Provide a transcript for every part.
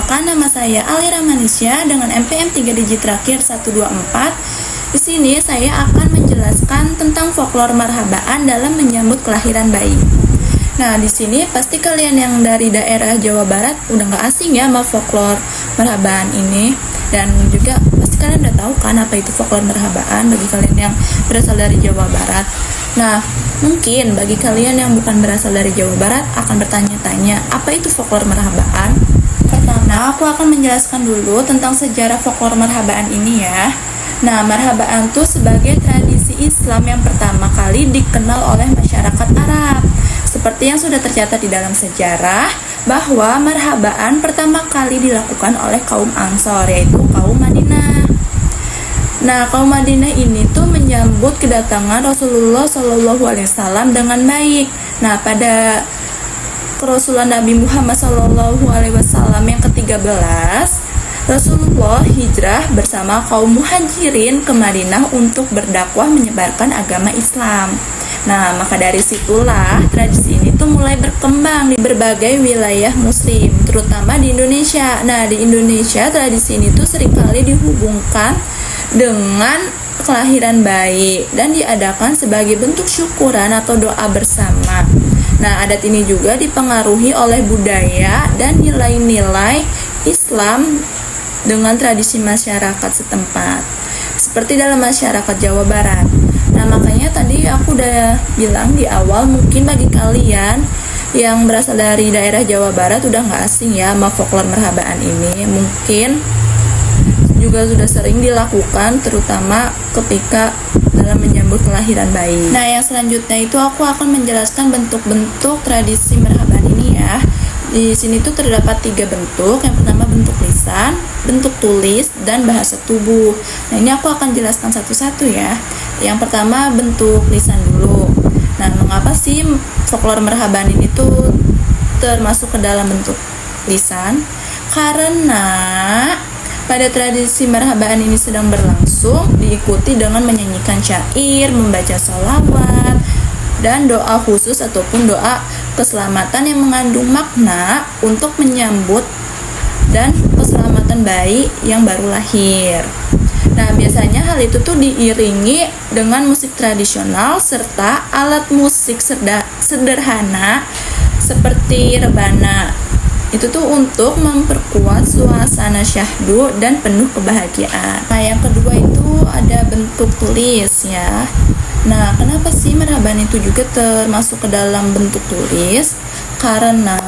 perkenalkan, nama saya Ali Ramanisya dengan NPM 3 digit terakhir 124. Di sini saya akan menjelaskan tentang folklore marhabaan dalam menyambut kelahiran bayi. Nah, di sini pasti kalian yang dari daerah Jawa Barat udah nggak asing ya sama folklore marhabaan ini. Dan juga pasti kalian udah tahu kan apa itu folklore marhabaan bagi kalian yang berasal dari Jawa Barat. Nah, mungkin bagi kalian yang bukan berasal dari Jawa Barat akan bertanya-tanya, apa itu folklore marhabaan? Pertama, aku akan menjelaskan dulu tentang sejarah folklore marhabaan ini ya. Nah, marhabaan itu sebagai tradisi Islam yang pertama kali dikenal oleh masyarakat Arab. Seperti yang sudah tercatat di dalam sejarah, bahwa marhabaan pertama kali dilakukan oleh kaum Ansor, yaitu kaum Madinah. Nah, kaum Madinah ini tuh menyambut kedatangan Rasulullah SAW dengan baik. Nah, pada kerasulan Nabi Muhammad SAW yang ke-13, Rasulullah hijrah bersama kaum muhajirin ke Madinah untuk berdakwah menyebarkan agama Islam. Nah, maka dari situlah tradisi ini tuh mulai berkembang di berbagai wilayah muslim, terutama di Indonesia. Nah, di Indonesia tradisi ini tuh seringkali dihubungkan dengan kelahiran bayi dan diadakan sebagai bentuk syukuran atau doa bersama. Nah, adat ini juga dipengaruhi oleh budaya dan nilai-nilai Islam dengan tradisi masyarakat setempat, seperti dalam masyarakat Jawa Barat. Nah, makanya tadi aku udah bilang di awal, mungkin bagi kalian yang berasal dari daerah Jawa Barat udah nggak asing ya sama folklore marhabaan ini. Mungkin juga sudah sering dilakukan, terutama ketika dalam menyambut kelahiran bayi. Nah, yang selanjutnya itu aku akan menjelaskan bentuk-bentuk tradisi marhabaan ini ya. Di sini tuh terdapat 3 bentuk. Yang pertama bentuk lisan, bentuk tulis, dan bahasa tubuh. Nah, ini aku akan jelaskan satu-satu ya. Yang pertama bentuk lisan dulu. Nah, mengapa sih folklore marhabaan ini tuh termasuk ke dalam bentuk lisan? Karena pada tradisi marhabaan ini sedang berlangsung, diikuti dengan menyanyikan syair, membaca sholawat, dan doa khusus ataupun doa keselamatan yang mengandung makna untuk menyambut dan keselamatan bayi yang baru lahir. Nah, biasanya hal itu tuh diiringi dengan musik tradisional serta alat musik sederhana seperti rebana. Itu tuh untuk memperkuat suasana syahdu dan penuh kebahagiaan. Nah, yang kedua itu ada bentuk tulis ya. Nah, kenapa sih marhabaan itu juga termasuk ke dalam bentuk tulis? Karena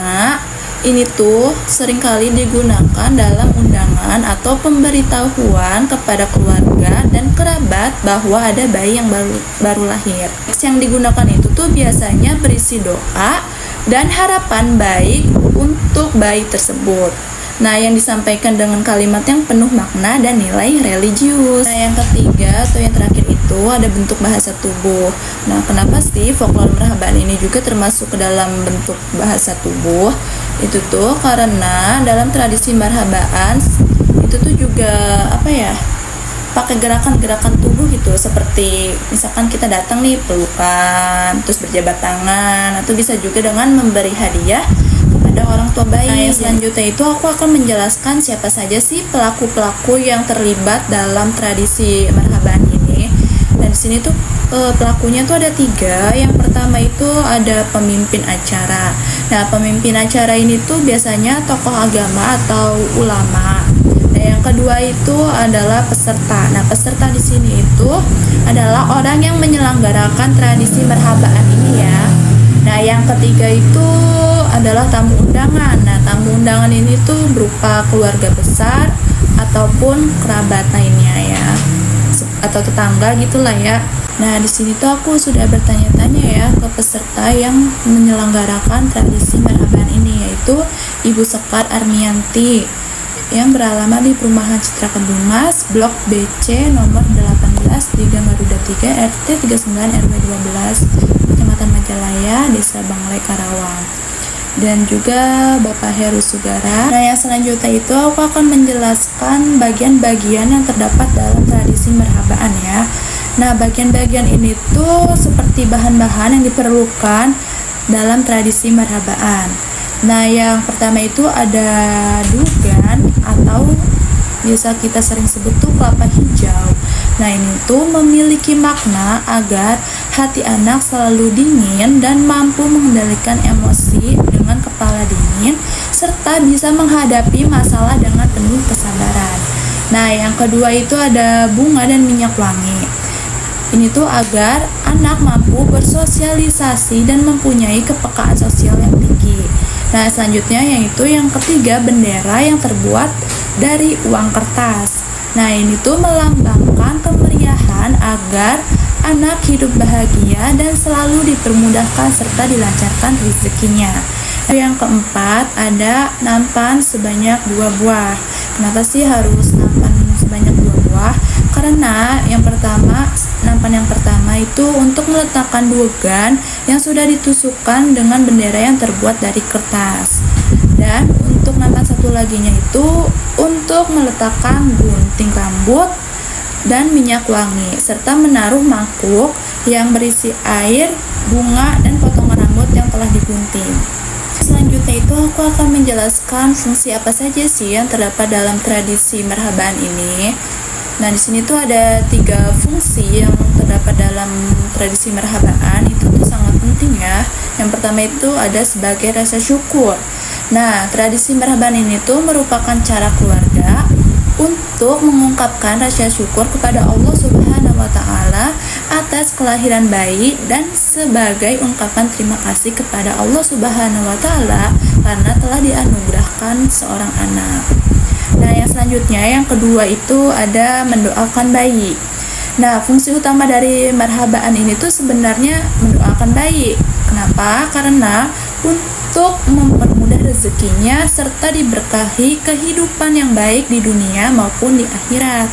ini tuh seringkali digunakan dalam undangan atau pemberitahuan kepada keluarga dan kerabat bahwa ada bayi yang baru lahir. Yang digunakan itu tuh biasanya berisi doa dan harapan baik untuk bayi tersebut. Nah, yang disampaikan dengan kalimat yang penuh makna dan nilai religius. Nah, yang ketiga atau yang terakhir itu ada bentuk bahasa tubuh. Nah, kenapa sih folklore marhabaan ini juga termasuk ke dalam bentuk bahasa tubuh? Itu tuh karena dalam tradisi marhabaan itu tuh juga pakai gerakan-gerakan tubuh gitu, seperti misalkan kita datang nih pelukan, terus berjabat tangan, atau bisa juga dengan memberi hadiah kepada orang tua bayi. Nah, yang selanjutnya itu aku akan menjelaskan siapa saja sih pelaku-pelaku yang terlibat dalam tradisi marhabaan ini. Dan di sini tuh pelakunya tuh ada 3. Yang pertama itu ada pemimpin acara. Nah, pemimpin acara ini tuh biasanya tokoh agama atau ulama. Yang kedua itu adalah peserta. Nah, peserta di sini itu adalah orang yang menyelenggarakan tradisi marhabaan ini ya. Nah, yang ketiga itu adalah tamu undangan. Nah, tamu undangan ini tuh berupa keluarga besar ataupun kerabat lainnya ya, atau tetangga gitulah ya. Nah, di sini tuh aku sudah bertanya-tanya ya ke peserta yang menyelenggarakan tradisi marhabaan ini, yaitu Ibu Sekar Armianti yang beralamat di Perumahan Citra Kedumas, Blok BC nomor 18 di Gang Garuda 3, RT 39 RW 12, Kecamatan Majalaya, Desa Banglai, Karawang. Dan juga Bapak Heru Sugara. Nah, yang selanjutnya itu aku akan menjelaskan bagian-bagian yang terdapat dalam tradisi marhabaan ya. Nah, bagian-bagian ini tuh seperti bahan-bahan yang diperlukan dalam tradisi marhabaan. Nah, yang pertama itu ada dugan atau biasa kita sering sebut tuh kelapa hijau. Nah, ini tuh memiliki makna agar hati anak selalu dingin dan mampu mengendalikan emosi dengan kepala dingin serta bisa menghadapi masalah dengan penuh kesabaran. Nah, yang kedua itu ada bunga dan minyak wangi. Ini tuh agar anak mampu bersosialisasi dan mempunyai kepekaan sosial yang tinggi. Nah, selanjutnya yaitu yang ketiga, bendera yang terbuat dari uang kertas. Nah, ini tuh melambangkan kemeriahan agar anak hidup bahagia dan selalu dipermudahkan serta dilancarkan rezekinya. Yang keempat ada nampan sebanyak 2 buah. Kenapa sih harus nampan sebanyak 2 buah? Karena nampan yang pertama itu untuk meletakkan dugan yang sudah ditusukkan dengan bendera yang terbuat dari kertas. Dan untuk nampan satu laginya itu untuk meletakkan gunting rambut dan minyak wangi serta menaruh mangkuk yang berisi air, bunga, dan potongan rambut yang telah digunting. Selanjutnya itu aku akan menjelaskan fungsi apa saja sih yang terdapat dalam tradisi marhabaan ini. Nah, di sini tuh ada 3 fungsi yang terdapat dalam tradisi marhabaan, itu tuh sangat penting ya. Yang pertama itu ada sebagai rasa syukur. Nah, tradisi marhabaan ini tuh merupakan cara keluarga untuk mengungkapkan rasa syukur kepada Allah Subhanahu wa taala atas kelahiran bayi dan sebagai ungkapan terima kasih kepada Allah Subhanahu wa taala karena telah dianugerahkan seorang anak. Nah, yang selanjutnya yang kedua itu ada mendoakan bayi. Nah, fungsi utama dari marhabaan ini tuh sebenarnya mendoakan bayi. Kenapa? Karena untuk mempermudah rezekinya serta diberkahi kehidupan yang baik di dunia maupun di akhirat.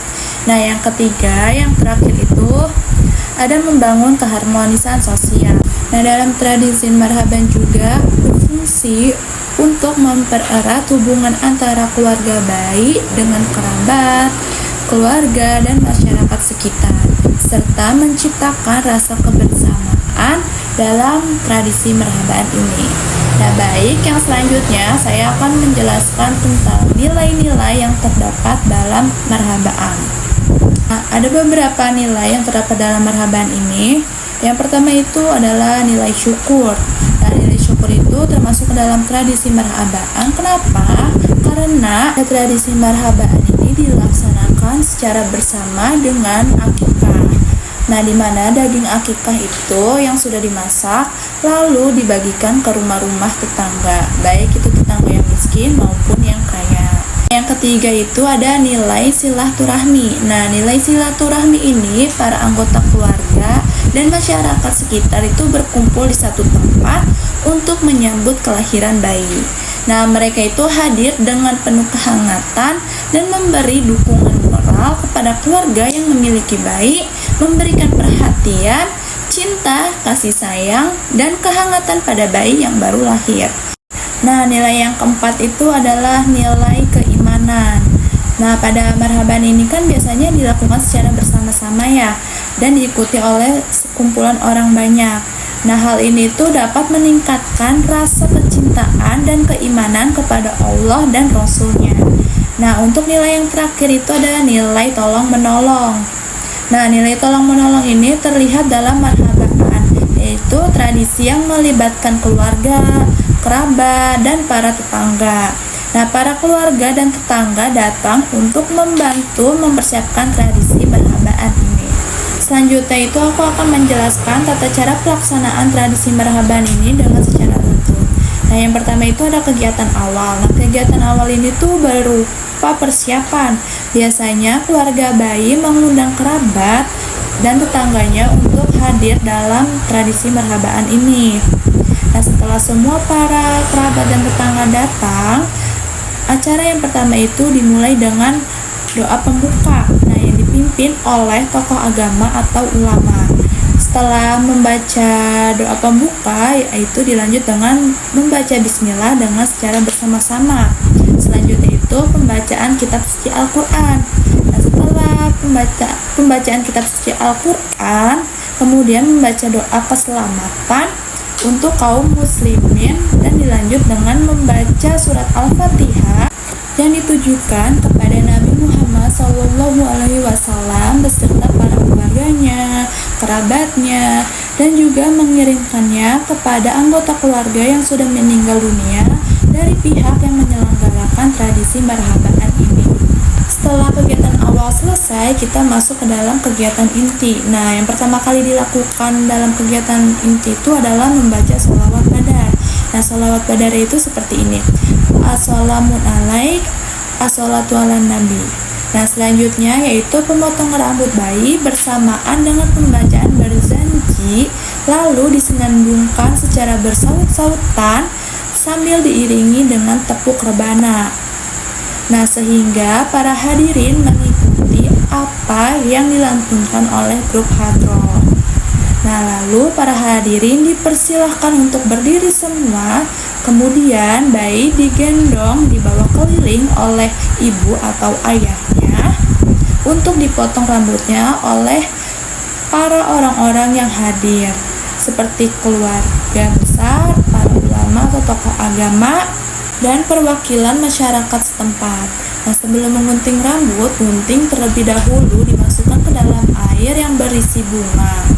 Nah, yang ketiga, yang terakhir itu ada membangun keharmonisan sosial. Nah, dalam tradisi marhaban juga berfungsi untuk mempererat hubungan antara keluarga bayi dengan kerabat, keluarga, dan masyarakat sekitar, serta menciptakan rasa kebersamaan dalam tradisi marhabaan ini. Nah, baik, yang selanjutnya saya akan menjelaskan tentang nilai-nilai yang terdapat dalam marhabaan. Nah, ada beberapa nilai yang terdapat dalam marhabaan ini. Yang pertama itu adalah nilai syukur. Nah, nilai syukur itu termasuk ke dalam tradisi marhabaan. Kenapa? Karena tradisi marhabaan ini dilaksanakan secara bersama dengan akikah. Nah, di mana daging akikah itu yang sudah dimasak lalu dibagikan ke rumah-rumah tetangga, baik itu tetangga yang miskin maupun yang kaya. Yang ketiga itu ada nilai silaturahmi. Nah, nilai silaturahmi ini para anggota keluarga dan masyarakat sekitar itu berkumpul di satu tempat untuk menyambut kelahiran bayi. Nah, mereka itu hadir dengan penuh kehangatan dan memberi dukungan moral kepada keluarga yang memiliki bayi, memberikan perhatian, cinta, kasih sayang, dan kehangatan pada bayi yang baru lahir. Nah, nilai yang keempat itu adalah nilai keimanan. Nah, pada marhaban ini kan biasanya dilakukan secara bersama-sama ya, dan diikuti oleh sekumpulan orang banyak. Nah, hal ini tuh dapat meningkatkan rasa kecintaan dan keimanan kepada Allah dan Rasul-Nya. Nah, untuk nilai yang terakhir itu adalah nilai tolong-menolong. Nah, nilai tolong-menolong ini terlihat dalam marhaban, yaitu tradisi yang melibatkan keluarga, kerabat, dan para tetangga. Nah, para keluarga dan tetangga datang untuk membantu mempersiapkan tradisi marhabaan ini. Selanjutnya itu aku akan menjelaskan tata cara pelaksanaan tradisi marhaban ini dengan secara rutin. Nah, yang pertama itu ada kegiatan awal. Nah, kegiatan awal ini tuh berupa persiapan. Biasanya keluarga bayi mengundang kerabat dan tetangganya untuk hadir dalam tradisi marhabaan ini. Nah, setelah semua para kerabat dan tetangga datang, acara yang pertama itu dimulai dengan doa pembuka, nah yang dipimpin oleh tokoh agama atau ulama. Setelah membaca doa pembuka, yaitu dilanjut dengan membaca bismillah dengan secara bersama-sama. Selanjutnya itu pembacaan kitab suci Al-Quran. Nah, setelah pembacaan kitab suci Al-Quran, kemudian membaca doa keselamatan untuk kaum muslimin, dan dilanjut dengan membaca surat Al-Fatihah yang ditujukan kepada Nabi Muhammad SAW beserta para keluarganya, kerabatnya, dan juga mengirimkannya kepada anggota keluarga yang sudah meninggal dunia dari pihak yang menyelenggarakan tradisi marhabaan ini. Setelah kegiatan awal selesai, kita masuk ke dalam kegiatan inti. Nah, yang pertama kali dilakukan dalam kegiatan inti itu adalah membaca sholawat badar. Nah, sholawat badar itu seperti ini: Assalamun alaik, assalatu ala nabi. Nah, selanjutnya yaitu pemotong rambut bayi bersamaan dengan pembacaan berzanji, lalu disenandungkan secara bersaut-sautan sambil diiringi dengan tepuk rebana. Nah, sehingga para hadirin mengikuti apa yang dilantunkan oleh grup hadroh. Nah, lalu para hadirin dipersilahkan untuk berdiri semua, kemudian bayi digendong dibawa keliling oleh ibu atau ayahnya untuk dipotong rambutnya oleh para orang-orang yang hadir, seperti keluarga besar, para ulama atau tokoh agama, dan perwakilan masyarakat setempat. Nah, sebelum mengunting rambut, gunting terlebih dahulu dimasukkan ke dalam air yang berisi bunga.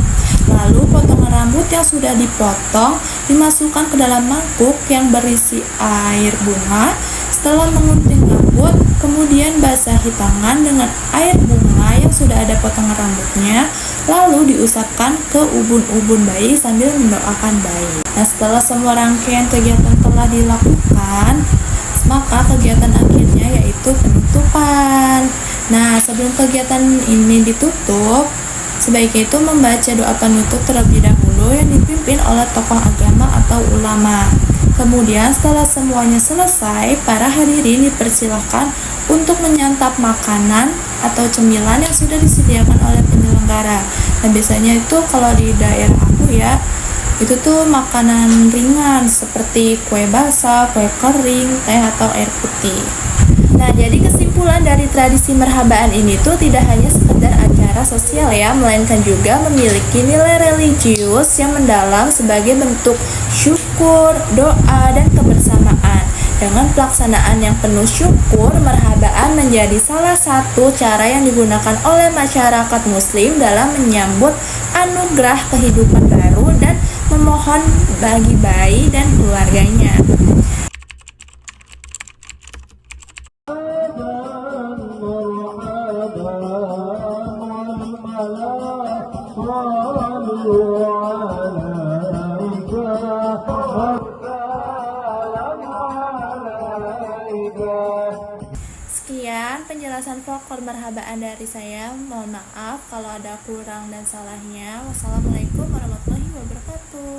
Lalu potongan rambut yang sudah dipotong dimasukkan ke dalam mangkuk yang berisi air bunga. Setelah mengunting rambut, kemudian basahi tangan dengan air bunga yang sudah ada potongan rambutnya, lalu diusapkan ke ubun-ubun bayi sambil mendoakan bayi. Nah, setelah semua rangkaian kegiatan telah dilakukan, maka kegiatan akhirnya yaitu penutupan. Nah, sebelum kegiatan ini ditutup, sebaiknya itu membaca doa penutup terlebih dahulu yang dipimpin oleh tokoh agama atau ulama. Kemudian setelah semuanya selesai, para hadirin dipersilahkan untuk menyantap makanan atau cemilan yang sudah disediakan oleh penyelenggara. Dan biasanya itu kalau di daerah aku ya, itu tuh makanan ringan seperti kue basah, kue kering, teh atau air putih. Nah, jadi kesimpulan dari tradisi marhabaan ini tuh tidak hanya sekedar acara sosial ya, melainkan juga memiliki nilai religius yang mendalam sebagai bentuk syukur, doa, dan kebersamaan. Dengan pelaksanaan yang penuh syukur, marhabaan menjadi salah satu cara yang digunakan oleh masyarakat muslim dalam menyambut anugerah kehidupan baru dan memohon bagi bayi dan keluarganya. Sekian penjelasan folklor marhabaan dari saya. Mohon maaf kalau ada kurang dan salahnya. Wassalamualaikum warahmatullahi wabarakatuh.